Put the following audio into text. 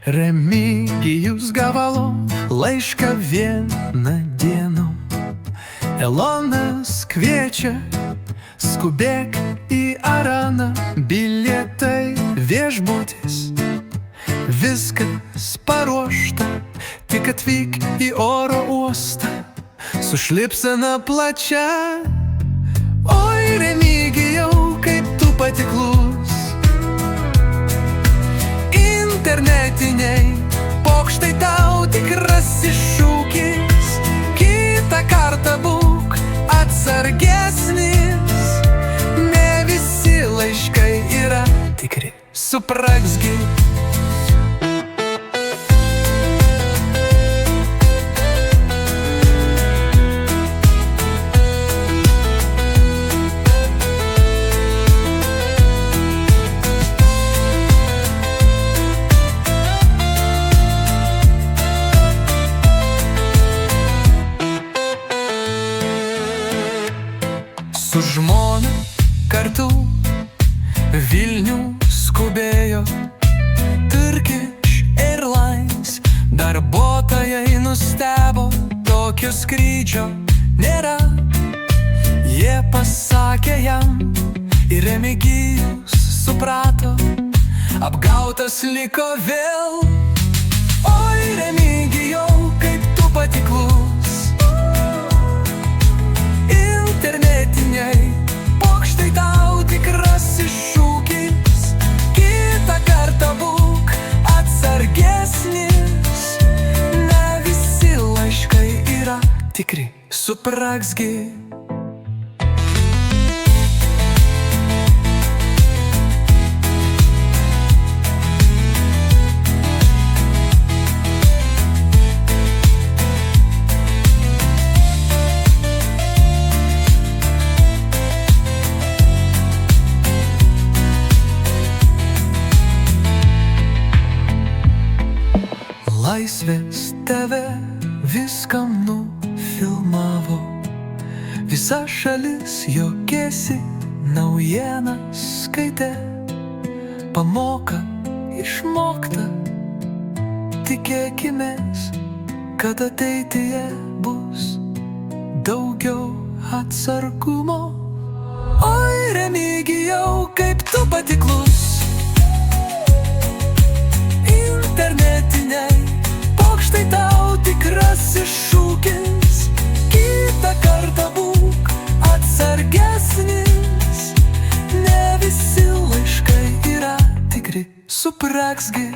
Remigijus gavalo laišką vieną dieną. Elonas kviečia, skubėk į areną, bilietai viešbutis, viskas paruošta, tik atvyk į oro uostą su šlipsena plačia. Oi, Remigijau, kaip tu patiklus, internetiniai pokštai tau tikrasis šūkis. Kitą kartą būk atsargesnis, ne visi laiškai yra tikri, supraksgi. Su žmona kartu Vilnių skubėjo Turkish Airlines. Darbuotojai nustebo, tokio skrydžio nėra. Jie pasakė jam ir Remigijus suprato, apgautas liko vėl. Oi, Remigijau, kaip tu patiklus, internetiniai pokštai tau tikrasis šūkis. Kitą kartą būk atsargesnis, ne visi laiškai yra tikri, supraksgi. Laisvės TV viskam nufilmavo, visa šalis juokėsi, naujienas skaitė. Pamoka išmokta, tikėkimės, kad ateityje bus daugiau atsargumo. Oi, Remigijau, kaip tu patiklus, internetiniai pokštai tau tikrasis šūkis. Kitą kartą būk atsargesnis, ne visi laiškai yra tikri, supraksgi.